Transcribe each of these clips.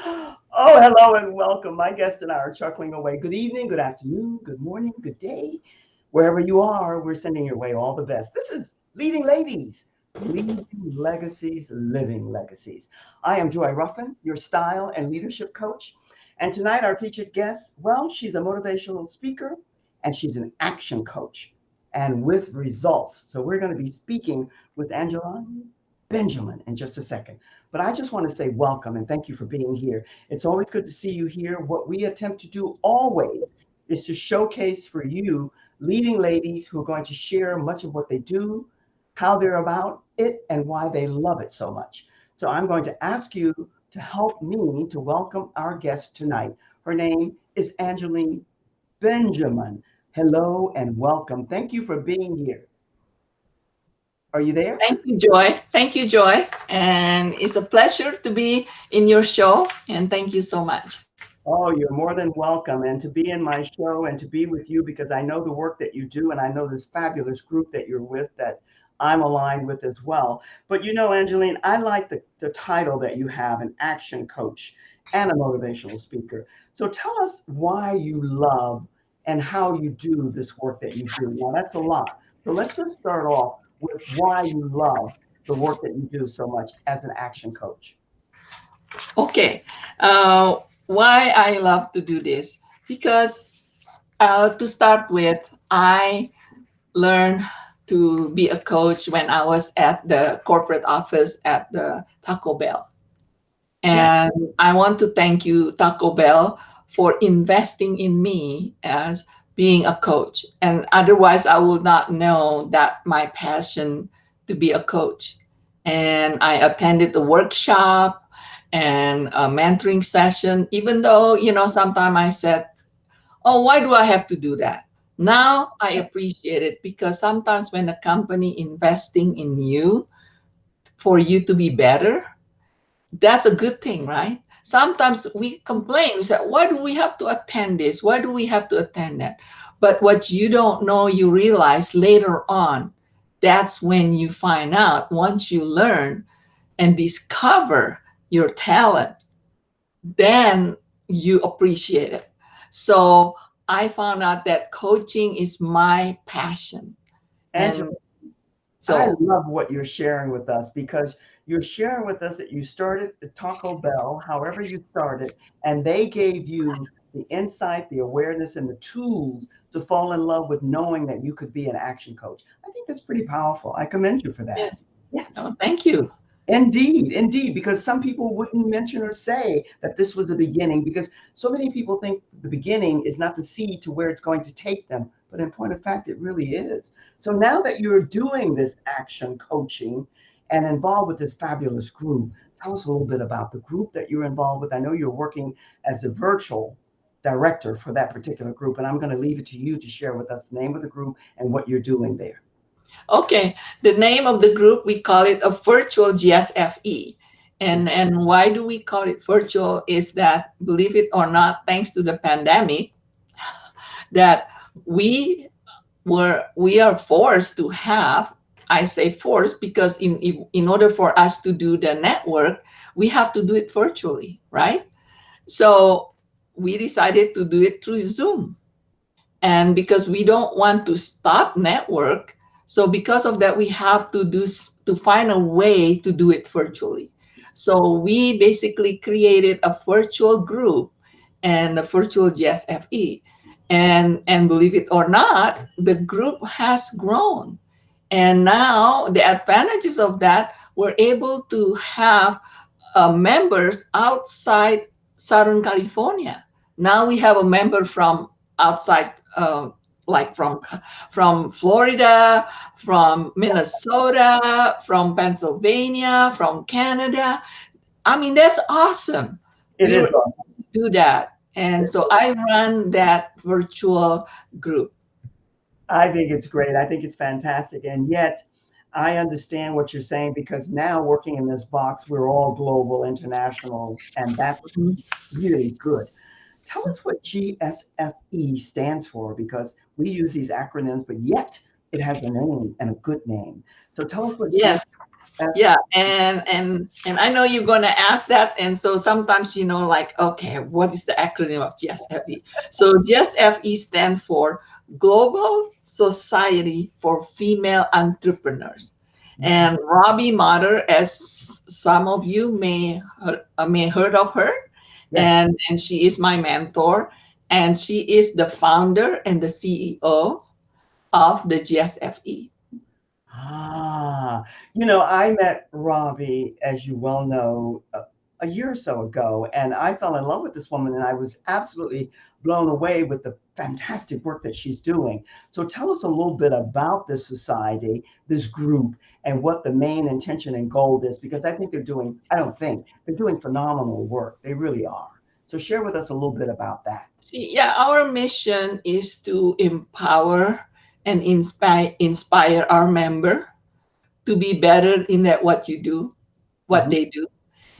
Oh, hello and welcome. My guest and I are chuckling away. Good evening, good afternoon, good morning, good day. Wherever you are, we're sending your way all the best. This is Leading Ladies, Leading Legacies, Living Legacies. I am Joy Ruffen, your style and leadership coach. And tonight, our featured guest, well, she's a motivational speaker and she's an action coach and with results. So we're going to be speaking with Angeline Benjamin in just a second. But I just want to say welcome and thank you for being here. It's always good to see you here. What we attempt to do always is to showcase for you leading ladies who are going to share much of what they do, how they're about it, and why they love it so much. So I'm going to ask you to help me to welcome our guest tonight. Her name is Angeline Benjamin. Hello and welcome. Thank you for being here. Are you there? Thank you, Joy. Thank you, Joy. And it's a pleasure to be in your show. And thank you so much. Oh, you're more than welcome. And to be in my show and to be with you because I know the work that you do and I know this fabulous group that you're with that I'm aligned with as well. But you know, Angeline, I like the title that you have, an action coach and a motivational speaker. So tell us why you love and how you do this work that you do. Now, that's a lot. So let's just start off with why you love the work that you do so much as an action coach. Okay. Why I love to do this? Because to start with, I learned to be a coach when I was at the corporate office at the Taco Bell. Yes. And I want to thank you, Taco Bell, for investing in me as being a coach. And otherwise, I would not know that my passion to be a coach. And I attended the workshop and a mentoring session, even though, sometimes I said, oh, why do I have to do that? Now I appreciate it because sometimes when a company investing in you for you to be better, that's a good thing, right? Sometimes we complain, we say, why do we have to attend this? Why do we have to attend that? But what you don't know, you realize later on, that's when you find out, once you learn and discover your talent, then you appreciate it. So I found out that coaching is my passion. Angela, And I so, love what you're sharing with us because you're sharing with us that you started at Taco Bell, however you started, and they gave you the insight, the awareness, and the tools to fall in love with knowing that you could be an action coach. I think that's pretty powerful. I commend you for that. yes. Yes. Oh, thank you. Indeed, indeed, because some people wouldn't mention or say that this was the beginning because so many people think the beginning is not the seed to where it's going to take them. But in point of fact, it really is. So now that you're doing this action coaching and involved with this fabulous group, tell us a little bit about the group that you're involved with. I know you're working as the virtual director for that particular group, and I'm going to leave it to you to share with us the name of the group and what you're doing there. Okay, the name of the group, we call it a virtual GSFE. And why do we call it virtual is that, believe it or not, thanks to the pandemic, that we we are forced to have, I say forced because in order for us to do the network, we have to do it virtually, right? So we decided to do it through Zoom. And because we don't want to stop network, so because of that we have to find a way to do it virtually. So we basically created a virtual group and a virtual GSFE. And believe it or not, the group has grown. And now the advantages of that, we're able to have members outside Southern California. Now we have a member from outside, like from Florida, from Minnesota, from Pennsylvania, from Canada. I mean, that's awesome. It We is were able to do that, and so I run that virtual group. I think it's great. I think it's fantastic. And yet, I understand what you're saying because now working in this box, we're all global, international, and that's Mhm. really good. Tell us what GSFE stands for because we use these acronyms, but yet it has a name and a good name. So tell us what Yes. Yeah, and I know you're gonna ask that, and so sometimes like, okay, what is the acronym of GSFE? So GSFE stand for Global Society for Female Entrepreneurs, Mm. and Robbie Matter, as some of you may heard of her, Yes. and she is my mentor, and she is the founder and the CEO of the GSFE. Ah, I met Robbie, as you well know, a year or so ago, and I fell in love with this woman, and I was absolutely blown away with the fantastic work that she's doing. So tell us a little bit about this society, this group, and what the main intention and goal is, because I think I don't think, they're doing phenomenal work. They really are. So share with us a little bit about that. See, yeah, our mission is to empower and inspire our member to be better in that what you do, what Mhm, they do.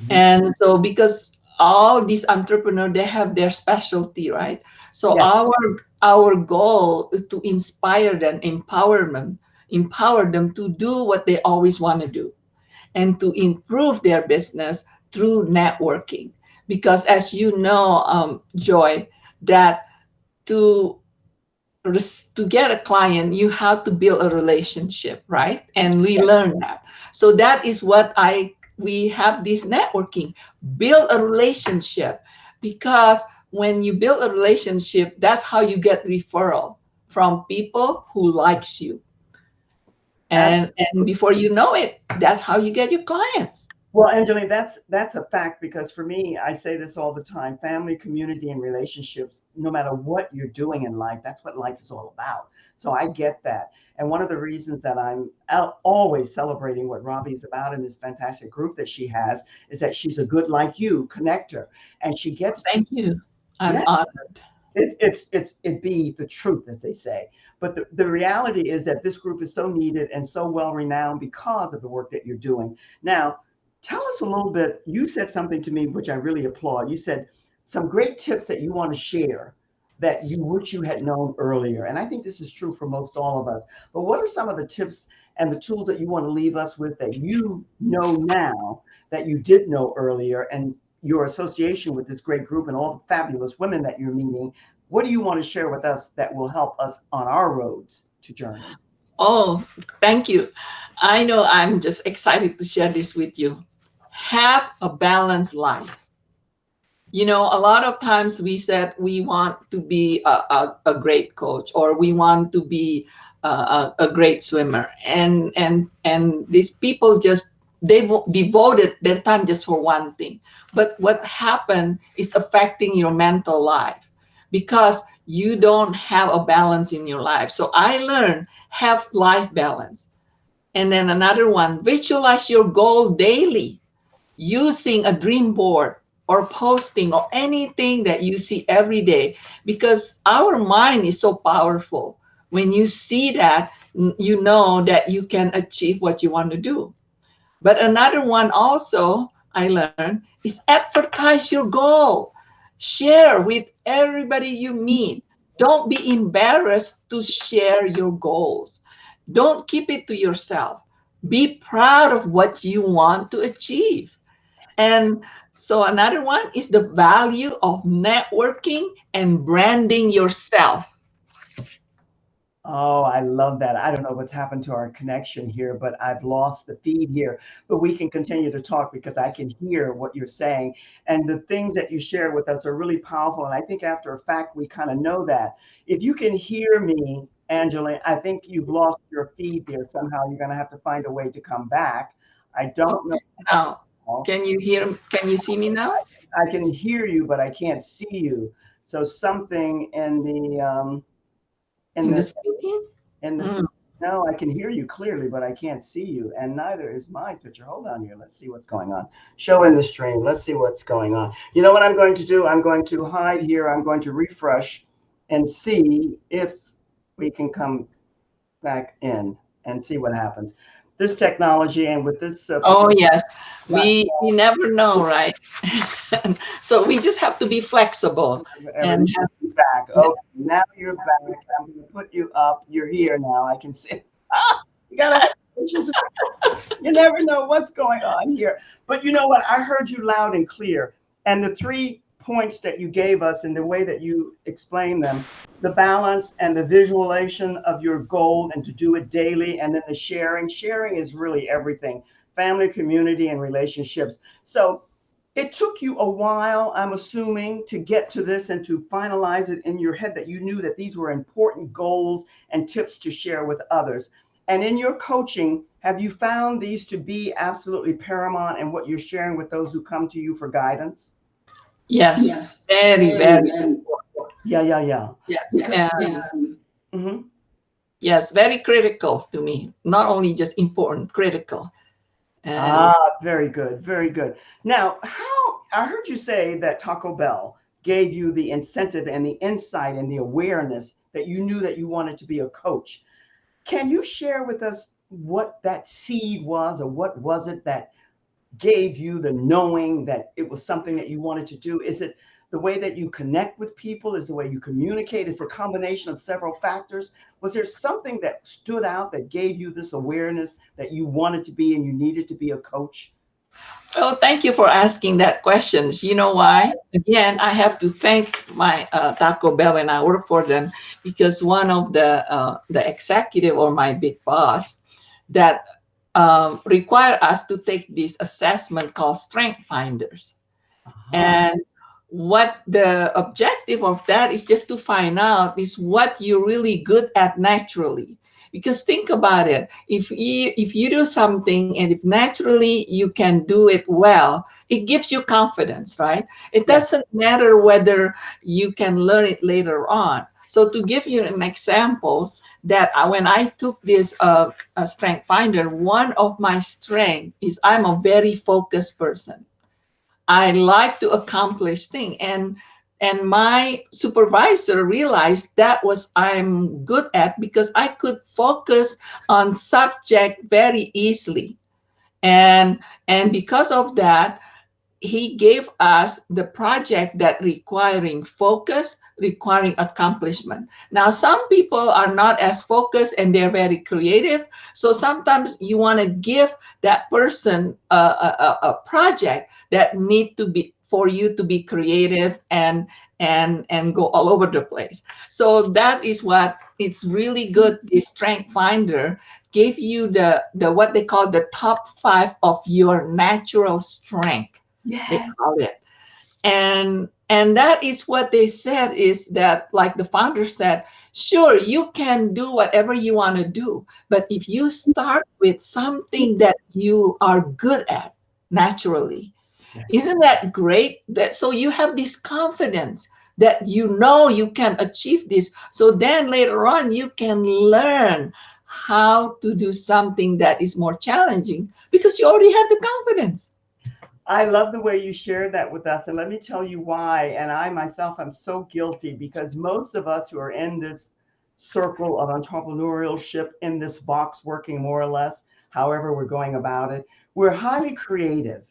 mhm. And so because all these entrepreneurs, they have their specialty, right? So Yes. our goal is to inspire them, empower them to do what they always want to do and to improve their business through networking. Because as you know, Joy, that to to get a client, you have to build a relationship, right? And we learn that. So that is what we have this networking, build a relationship, because when you build a relationship, that's how you get referral from people who likes you. And before you know it, that's how you get your clients. Well, Angeline, that's a fact because for me, I say this all the time: family, community, and relationships. No matter what you're doing in life, that's what life is all about. So I get that, and one of the reasons that I'm out always celebrating what Robbie's about in this fantastic group that she has is that she's a good like you connector, and she gets Thank you. I'm yeah. honored. It be the truth, as they say. But the reality is that this group is so needed and so well renowned because of the work that you're doing. Now, tell us a little bit. You said something to me which I really applaud. You said some great tips that you want to share that you wish you had known earlier. And I think this is true for most all of us. But what are some of the tips and the tools that you want to leave us with that you know now that you did know earlier, and your association with this great group and all the fabulous women that you're meeting? What do you want to share with us that will help us on our roads to journey? Oh, thank you. I know I'm just excited to share this with you. Have a balanced life. A lot of times we said we want to be a great coach, or we want to be a great swimmer, and these people just devoted their time just for one thing. But what happened is affecting your mental life because you don't have a balance in your life. So I learned have life balance. And then another one, visualize your goal daily using a dream board or posting or anything that you see every day, because our mind is so powerful. When you see that, you know that you can achieve what you want to do. But another one also I learned is advertise your goal. Share with everybody you meet. Don't be embarrassed to share your goals. Don't keep it to yourself. Be proud of what you want to achieve. And so another one is the value of networking and branding yourself. Oh, I love that. I don't know what's happened to our connection here, but I've lost the feed here. But we can continue to talk because I can hear what you're saying. And the things that you share with us are really powerful. And I think after a fact, we kind of know that. If you can hear me, Angela, I think you've lost your feed there somehow. You're going to have to find a way to come back. I don't Okay. Now, know. can you hear? Can you see me now? I can hear you, but I can't see you. So something in In the the screen? in the Mm. no, I can hear you clearly, but I can't see you, and neither is my picture. Hold on here. Let's see what's going on. Show in the stream. Let's see what's going on. You know what I'm going to do? I'm going to hide here. I'm going to refresh and see if we can come back in and see what happens. This technology and with this Oh particular yes, we platform, never know, right? So we just have to be flexible everything and have, is back. yeah, Okay, now you're back. I'm going to put you up. You're here now. I can see. Ah, you got it. which is you never know what's going on here. But you know what? I heard you loud and clear. And the 3 points that you gave us and the way that you explained them, the balance and the visualization of your goal and to do it daily, and then the sharing. Sharing is really everything, family, community, and relationships. So it took you a while, I'm assuming, to get to this and to finalize it in your head that you knew that these were important goals and tips to share with others. And in your coaching, have you found these to be absolutely paramount in what you're sharing with those who come to you for guidance? Yes, Yes, very, very, very very. important. Yeah, yeah, yeah. Yes, Because, and mhm. yes, very critical to me. Not only just important, critical. And Very good, very good. Now, how I heard you say that Taco Bell gave you the incentive and the insight and the awareness that you knew that you wanted to be a coach. Can you share with us what that seed was, or what was it that gave you the knowing that it was something that you wanted to do? Is it the way that you connect with people? Is the way you communicate? Is a combination of several factors? Was there something that stood out that gave you this awareness that you wanted to be and you needed to be a coach? well, thank you for asking that questions. You know why? Again, I have to thank my Taco Bell when I work for them, because one of the executive or my big boss that require us to take this assessment called Strength Finders. Uh-huh. And what the objective of that is just to find out is what you're really good at naturally. Because think about it, if you do something and if naturally you can do it well, it gives you confidence, right? It Yes. doesn't matter whether you can learn it later on. So to give you an example, that when I took this strength finder, one of my strength is I'm a very focused person. I like to accomplish things, and my supervisor realized that was I'm good at, because I could focus on subject very easily. And because of that, he gave us the project that requiring focus, requiring accomplishment. Now some people are not as focused and they're very creative, so sometimes you want to give that person a project that need to be for you to be creative and go all over the place. So that is what it's really good. This strength finder gave you the what they call the top 5 of your natural strength, they Yes. call it. And that is what they said, is that, like the founder said, sure, you can do whatever you want to do, but if you start with something that you are good at naturally, Yes. isn't that great? That so you have this confidence that you know you can achieve this, so then later on you can learn how to do something that is more challenging because you already have the confidence. I love the way you shared that with us. And let me tell you why. And I myself am so guilty because most of us who are in this circle of entrepreneurship, in this box, working more or less, however we're going about it, we're highly creative.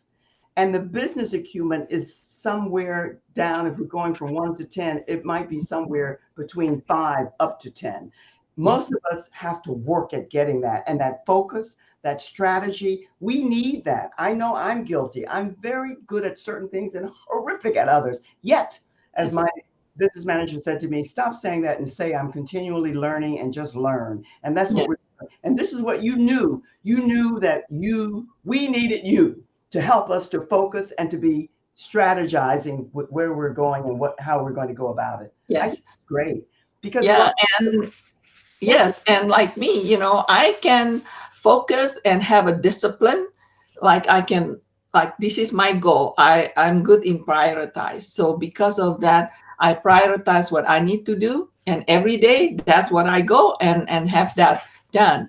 And the business acumen is somewhere down. If we're going from 1 to 10, it might be somewhere between 5 up to 10. Yeah. Most of us have to work at getting that, and that focus, that strategy. We need that. I know I'm guilty. I'm very good at certain things and horrific at others. Yet, as Yes. my business manager said to me, stop saying that and say I'm continually learning and just learn. And that's Yeah. what we're doing. And this is what you knew. You knew that we needed you to help us to focus and to be strategizing with where we're going and how we're going to go about it. I think Yes. it's great because a lot Yeah. of And what yes, and like me, I can focus and have a discipline. Like I can, like this is my goal. I'm good in prioritize. So because of that, I prioritize what I need to do, and every day that's what I go and have that done.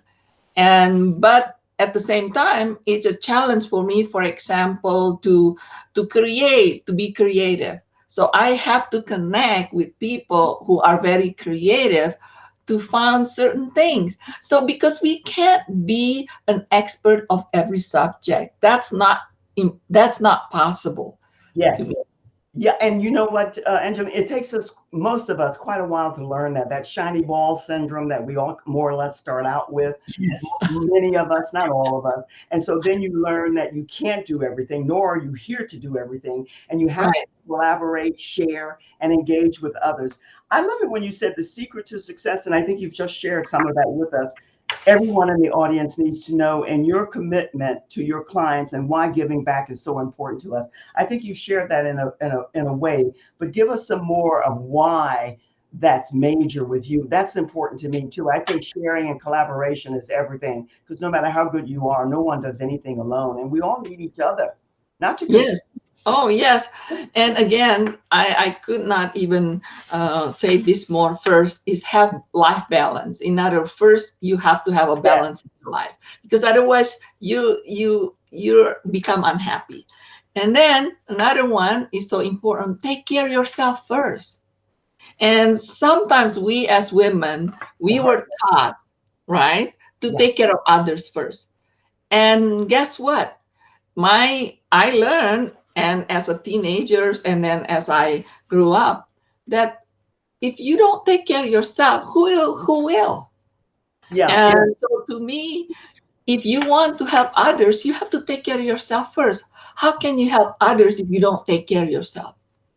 And but at the same time, it's a challenge for me, for example, to be creative. So I have to connect with people who are very creative to find certain things. So because we can't be an expert of every subject, that's not possible to me. yes, Yeah, and you know what, Angela, it takes us, most of us, quite a while to learn that shiny ball syndrome that we all more or less start out with. Yes. Many of us, not all of us. And so then you learn that you can't do everything, nor are you here to do everything. And you have to Right. collaborate, share, and engage with others. I love it when you said the secret to success, and I think you've just shared some of that with us. Everyone in the audience needs to know, and your commitment to your clients and why giving back is so important to us. I think you shared that in a way, but give us some more of why that's major with you. That's important to me too. I think sharing and collaboration is everything, because no matter how good you are, no one does anything alone, and we all need each other, not to compete. Yes. Oh, yes. And again, I could not even say this more. First is have life balance. In other, first you have to have a Yeah. balance in your life, because otherwise you become unhappy. And then another one is so important. Take care of yourself first. And sometimes we as women, we were taught, right, to Yeah. take care of others first. And guess what? I learned, and as a teenagers and then as I grew up, that if you don't take care of yourself, who will? Yeah. And so to me, if you want to help others, you have to take care of yourself first. How can you help others if you don't take care of yourself?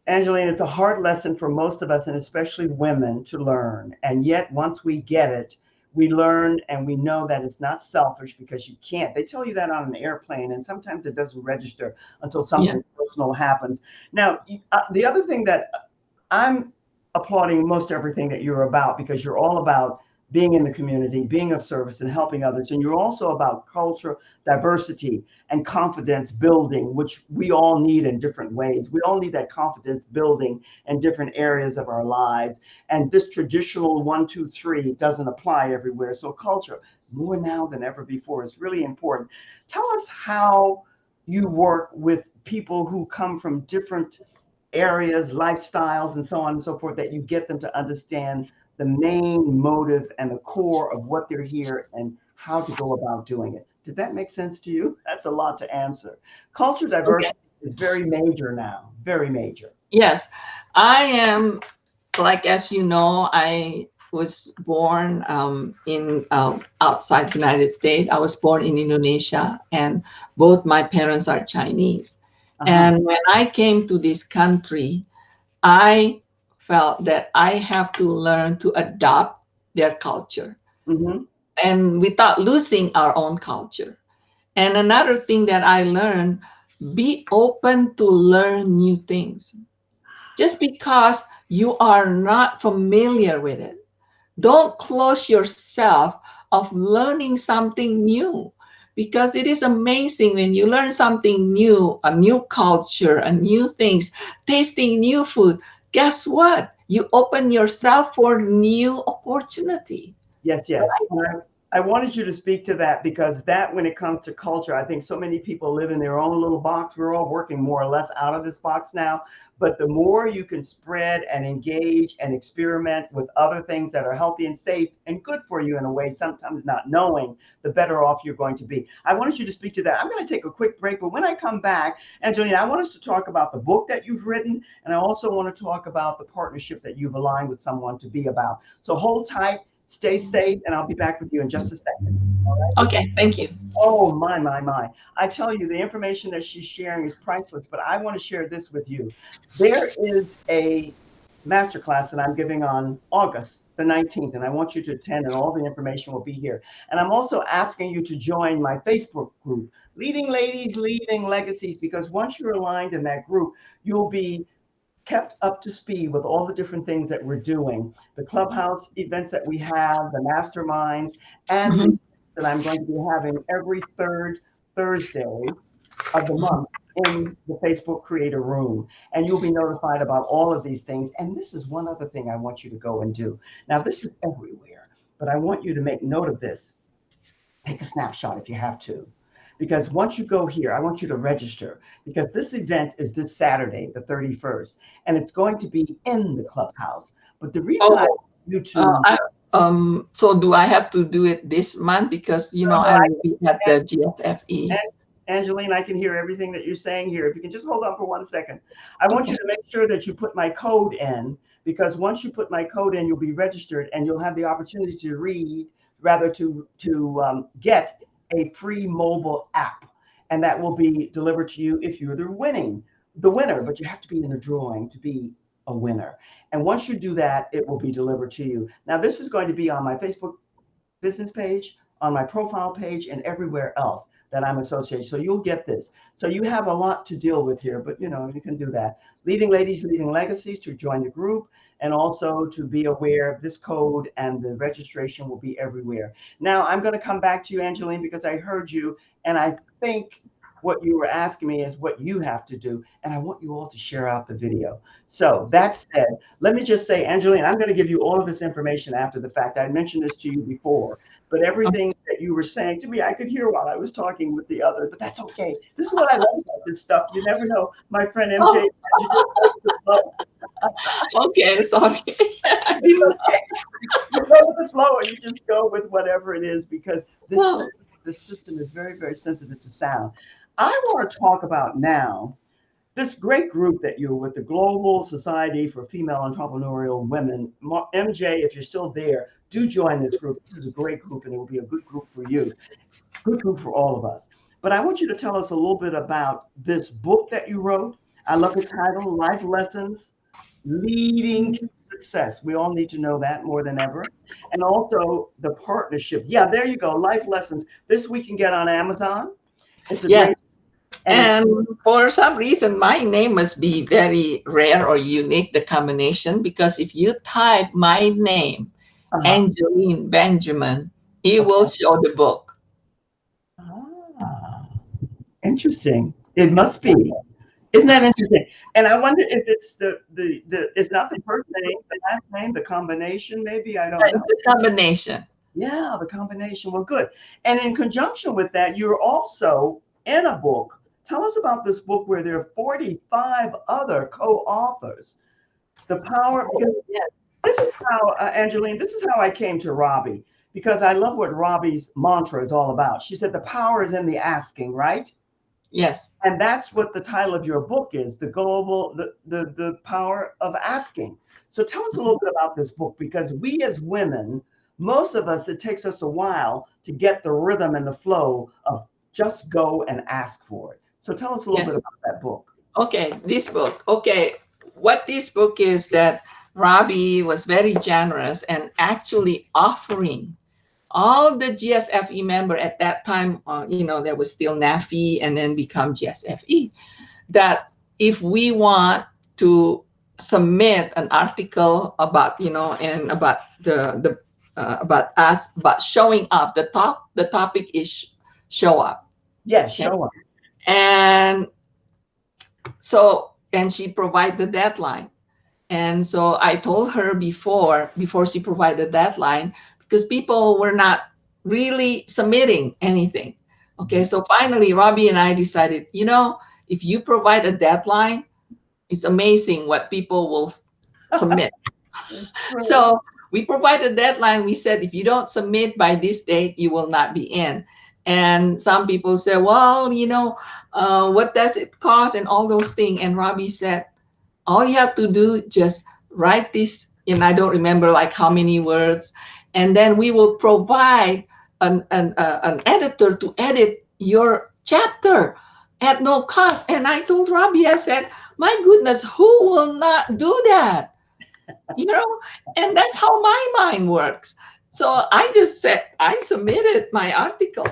Angeline, it's a hard lesson for most of us, and especially women, to learn. And yet, once we get it, we learn and we know that it's not selfish because you can't. They tell you that on an airplane, and sometimes it doesn't register until Yeah. something personal happens. Now, the other thing that I'm applauding most everything that you're about, because you're all about being in the community, being of service, and helping others. And you're also about culture, diversity, and confidence building, which we all need in different ways. We all need that confidence building in different areas of our lives. And this traditional 1, 2, 3 doesn't apply everywhere. So, culture, more now than ever before, is really important. Tell us how you work with people who come from different areas, lifestyles, and so on and so forth, that you get them to understand the main motive and the core of what they're here and how to go about doing it. Did that make sense to you? That's a lot to answer. Culture Okay. diversity is very major now, very major. Yes. I am, like, as you know, I was born in outside the United States. I was born in Indonesia, and both my parents are Chinese. Uh-huh. And when I came to this country, I felt that I have to learn to adopt their culture, Hmm. and without losing our own culture. And another thing that I learned: be open to learn new things. Just because you are not familiar with it, don't close yourself of learning something new, because it is amazing when you learn something new, a new culture, a new things, tasting new food. Guess what? You open yourself for new opportunity. Yes, yes. And I wanted you to speak to that, because that, when it comes to culture, I think so many people live in their own little box. We're all working more or less out of this box now. But the more you can spread and engage and experiment with other things that are healthy and safe and good for you in a way, sometimes not knowing, the better off you're going to be. I wanted you to speak to that. I'm going to take a quick break, but when I come back, Angelina, I want us to talk about the book that you've written, and I also want to talk about the partnership that you've aligned with someone to be about. So hold tight. Stay safe, and I'll be back with you in just a second. All right. Okay, thank you. Oh, my. I tell you, the information that she's sharing is priceless, but I want to share this with you. There is a masterclass that I'm giving on August the 19th, and I want you to attend, and all the information will be here. And I'm also asking you to join my Facebook group, Leading Ladies, Leaving Legacies, because once you're aligned in that group, you'll be kept up to speed with all the different things that we're doing, the clubhouse events that we have, the masterminds, and the Mhm. that I'm going to be having every third Thursday of the month in the Facebook Creator Room. And you'll be notified about all of these things. And this is one other thing I want you to go and do. Now, this is everywhere, but I want you to make note of this. Take a snapshot if you have to. Because once you go here, I want you to register, because this event is this Saturday, the 31st, and it's going to be in the clubhouse. But the reason I Oh, want you to, I, so do I have to do it this month? Because no, I will be at the GSFE. Angeline, I can hear everything that you're saying here. If you can just hold on for 1 second. I want Okay. you to make sure that you put my code in, because once you put my code in, you'll be registered and you'll have the opportunity to read, rather to get a free mobile app. And that will be delivered to you if you're the winner, but you have to be in the drawing to be a winner. And once you do that, it will be delivered to you. Now, this is going to be on my Facebook business page, on my profile page, and everywhere else that I'm associated. So you'll get this. So you have a lot to deal with here, but you can do that. Leading Ladies, Leading Legacies, to join the group, and also to be aware of this code, and the registration will be everywhere. Now I'm going to come back to you, Angeline, because I heard you, and I think what you were asking me is what you have to do, and I want you all to share out the video. So that said, let me just say, Angeline, I'm going to give you all of this information after the fact. I mentioned this to you before, but everything that you were saying to me, I could hear while I was talking with the other, but that's okay. This is what I love about this stuff. You never know. My friend MJ, Oh, you just go with the flow. okay. Sorry. I It's didn't okay. You go with the flow, or you just go with whatever it is, because know. this system is very, very sensitive to sound. I want to talk about now this great group that you're with, the Global Society for Female Entrepreneurial Women. MJ, if you're still there, do join this group. This is a great group, and it will be a good group for you, good group for all of us. But I want you to tell us a little bit about this book that you wrote. I love the title, Life Lessons Leading to Success. We all need to know that more than ever. And also the partnership. Yeah, there you go. Life Lessons. This we can get on Amazon. It's a Yes. great, and it's And for some reason, my name must be very rare or unique, the combination, because if you type my name, uh-huh. Angeline Benjamin, it will Okay. show the book. Ah, interesting. It must be. Isn't that interesting? And I wonder if it's the it's not the first name, the last name, the combination, maybe. I don't know. It's a combination. Yeah, the combination. Well, good. And in conjunction with that, you're also in a book. Tell us about this book where there are 45 other co-authors. The power, because Yes. this is how, Angeline, this is how I came to Robbie, because I love what Robbie's mantra is all about. She said, the power is in the asking, right? Yes. And that's what the title of your book is, the power of asking. So tell us a little bit about this book, because we as women, most of us, it takes us a while to get the rhythm and the flow of just go and ask for it. So tell us a little bit Yes. about that book. Okay. This book. Okay. What this book is that Robbie was very generous and actually offering all the GSFE member at that time, there was still NAFE and then become GSFE, that if we want to submit an article about, and about about us, about showing up, the topic is show up. Yes, Okay. show up. And so, and she provide the deadline. And so I told her before she provided the deadline, because people were not really submitting anything. Okay, so finally, Robbie and I decided, if you provide a deadline, it's amazing what people will submit. It's true. So we provide a deadline. We said, if you don't submit by this date, you will not be in. And some people said, well, what does it cost and all those things. And Robbie said, all you have to do, just write this, and I don't remember like how many words, and then we will provide an editor to edit your chapter at no cost. And I told Robbie, I said, my goodness, who will not do that? you know and that's how my mind works. So I just said, I submitted my article,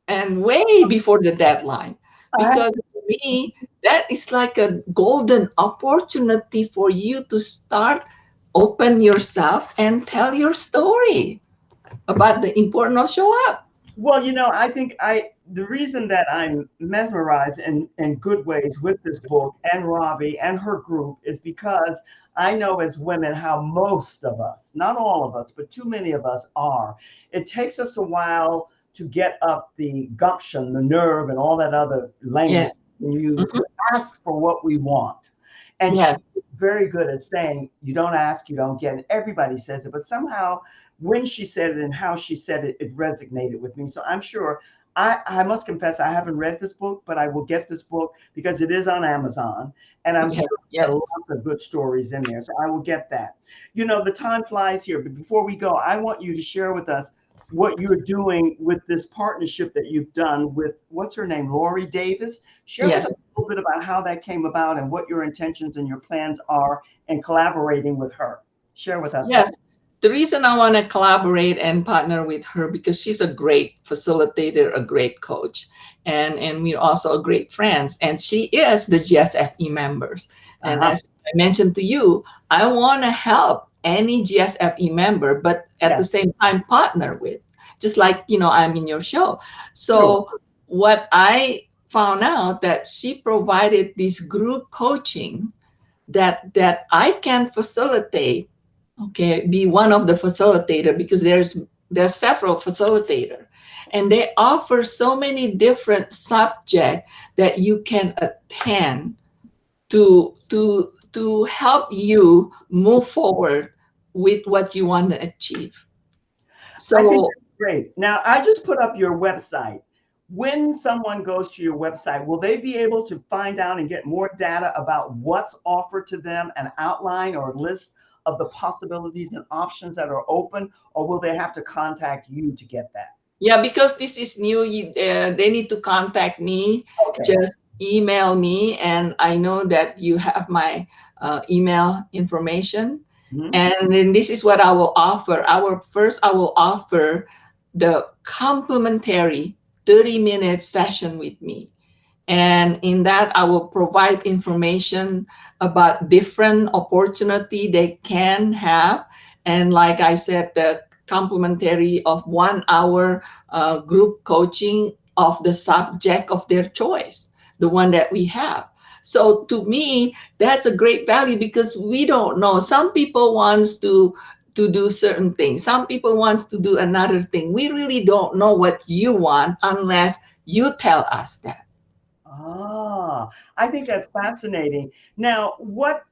and way before the deadline, I, because to me that is like a golden opportunity for you to start, open yourself and tell your story about the importance of show up. well, I think the reason that I'm mesmerized in good ways with this book and Robbie and her group is because I know as women how most of us, not all of us, but too many of us are. It takes us a while to get up the gumption, the nerve, and all that other language Yes. in you Mhm. to ask for what we want. And Yes. she's very good at saying, you don't ask, you don't get. And everybody says it, but somehow when she said it and how she said it, it resonated with me. So I'm sure I must confess I haven't read this book, but I will get this book because it is on Amazon, and I'm Yeah, sure there are yes, lots of good stories in there. So I will get that. You know, the time flies here, but before we go, I want you to share with us what you're doing with this partnership that you've done with what's her name, Lori Davis. Share with us yes. a little bit about how that came about and what your intentions and your plans are in collaborating with her. Share with us that. Yes. The reason I want to collaborate and partner with her because she's a great facilitator, a great coach, and we're also great friends. And she is the GSFE members. And Uh-huh. as I mentioned to you, I want to help any GSFE member, but at the Yes, same time partner with, just like I'm in your show. true. So what I found out that she provided this group coaching that I can facilitate, okay, be one of the facilitator because there's several facilitator, and they offer so many different subjects that you can attend to help you move forward with what you want to achieve. I think So that's great. Now, I just put up your website. When someone goes to your website, will they be able to find out and get more data about what's offered to them, an outline or a list of the possibilities and options that are open, or will they have to contact you to get that? yeah, because this is new, they need to contact me. Okay. Just email me, and I know that you have my email information. Mhm. And then this is what I will offer. I will offer the complimentary 30-minute session with me. And in that, I will provide information about different opportunity they can have. And like I said, the complimentary of 1 hour group coaching of the subject of their choice, the one that we have. So to me, that's a great value because we don't know. Some people wants to do certain things. Some people wants to do another thing. We really don't know what you want unless you tell us that. Ah, I think that's fascinating. Now, what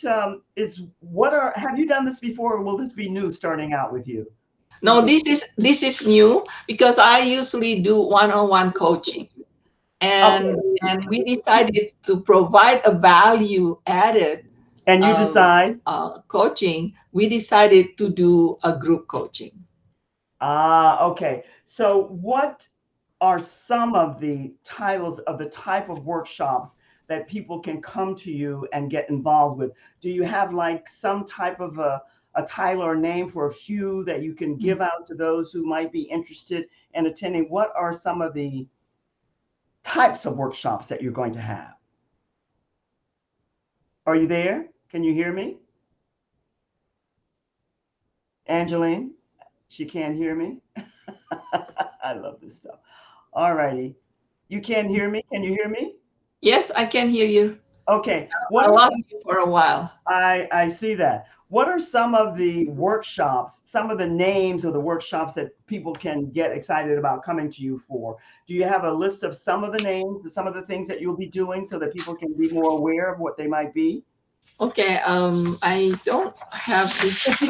are have you done this before, or will this be new starting out with you? No, Something. this is new because I usually do one-on-one coaching, Okay. and we decided to provide a value added And you decide. coaching. We decided to do a group coaching. Ah, okay. So, what are some of the titles of the type of workshops that people can come to you and get involved with? Do you have like some type of a title or name for a few that you can give out to those who might be interested in attending? What are some of the types of workshops that you're going to have? Are you there? Can you hear me? Angeline? She can't hear me. I love this stuff. All righty. You can't hear me? Can you hear me? Yes, I can hear you. Okay. What I are lost some you for a while. I see that. What are some of the workshops, some of the names of the workshops that people can get excited about coming to you for? Do you have a list of some of the names, of some of the things that you'll be doing so that people can be more aware of what they might be? Okay, I don't have this. If you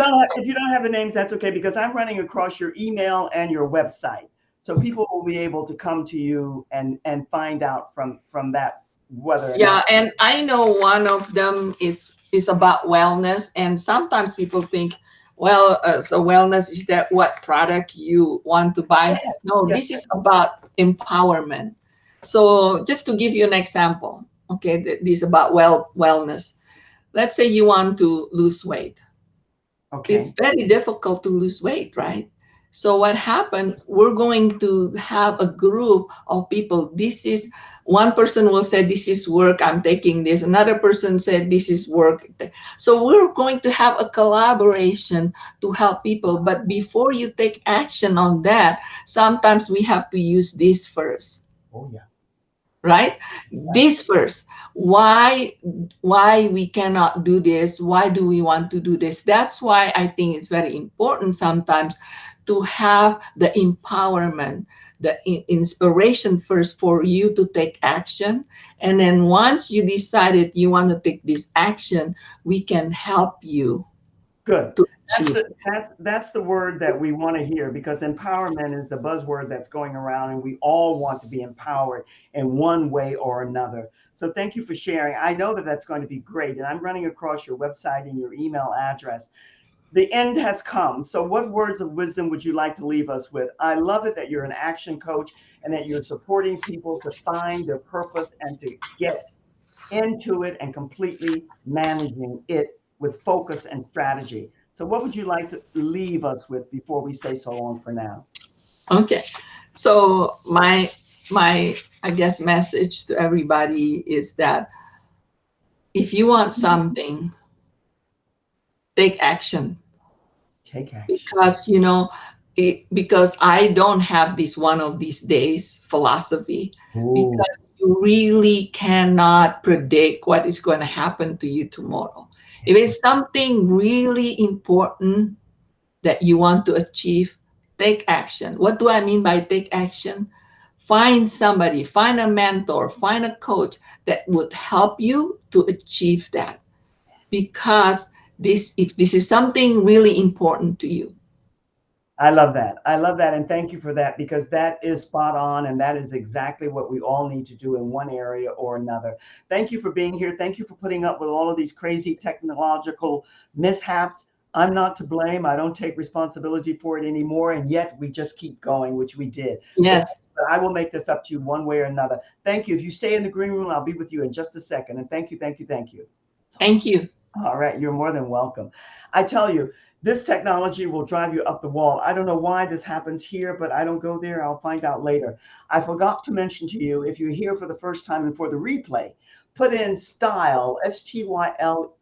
don't have the names, that's okay because I'm running across your email and your website. So people will be able to come to you and find out from that whether or Yeah, not. and I know one of them is about wellness, and sometimes people think, well, so wellness is that what product you want to buy? Yes, No, yes. this is about empowerment. So just to give you an example, okay, this is about wellness. Let's say you want to lose weight. It's Okay. very difficult to lose weight, right? So what happened? We're going to have a group of people. This is one person will say, "This is work. I'm taking this." Another person said, "This is work." So we're going to have a collaboration to help people. But before you take action on that, sometimes we have to use this first, Oh yeah. right? Yeah. This first. Why we cannot do this? Why do we want to do this? That's why I think it's very important sometimes to have the empowerment, the inspiration first for you to take action. And then once you decided you want to take this action, we can help you Good. to That's achieve. that's the word that we want to hear because empowerment is the buzzword that's going around, and we all want to be empowered in one way or another. So thank you for sharing. I know that that's going to be great, and I'm running across your website and your email address. The end has come. So what words of wisdom would you like to leave us with? I love it that you're an action coach and that you're supporting people to find their purpose and to get into it and completely managing it with focus and strategy. So, what would you like to leave us with before we say so long for now? Okay. So my I guess message to everybody is that if you want something, take action. Take action. Because because I don't have this one of these days philosophy, Ooh, because you really cannot predict what is going to happen to you tomorrow. If yes, it's something really important that you want to achieve, take action. What do I mean by take action? Find somebody, find a mentor, find a coach that would help you to achieve that. Because this, if this is something really important to you. I love that. I love that. And thank you for that because that is spot on. And that is exactly what we all need to do in one area or another. Thank you for being here. Thank you for putting up with all of these crazy technological mishaps. I'm not to blame. I don't take responsibility for it anymore. And yet we just keep going, which we did. But Yes. I will make this up to you one way or another. Thank you. If you stay in the green room, I'll be with you in just a second. And thank you, thank you, thank you. Thank you. All right, you're more than welcome. I tell you, this technology will drive you up the wall. I don't know why this happens here, but I don't go there. I'll find out later. I forgot to mention to you, if you're here for the first time and for the replay, put in style, STYLE,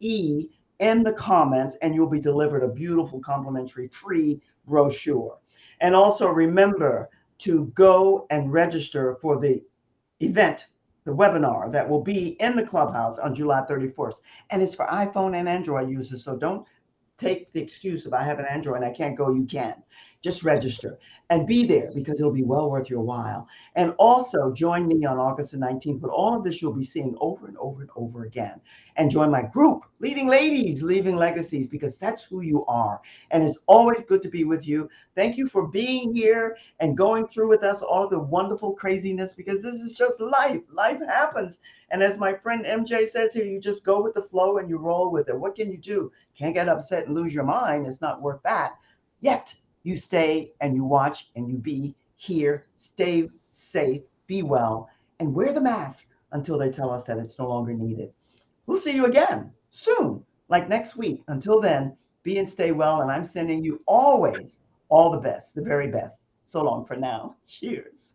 in the comments, and you'll be delivered a beautiful complimentary free brochure. And also remember to go and register for the event, the webinar that will be in the clubhouse on July 31st. And it's for iPhone and Android users. So don't take the excuse if I have an Android and I can't go, you can. Just register and be there because it'll be well worth your while. And also join me on August the 19th. But all of this you'll be seeing over and over and over again. And join my group, Leading Ladies, Leaving Legacies, because that's who you are. And it's always good to be with you. Thank you for being here and going through with us all the wonderful craziness because this is just life. Life happens. And as my friend MJ says here, you just go with the flow and you roll with it. What can you do? Can't get upset and lose your mind. It's not worth that. Yet you stay and you watch and you be here. Stay safe, be well, and wear the mask until they tell us that it's no longer needed. We'll see you again soon, like next week. Until then, be and stay well. And I'm sending you always all the best, the very best. So long for now. Cheers.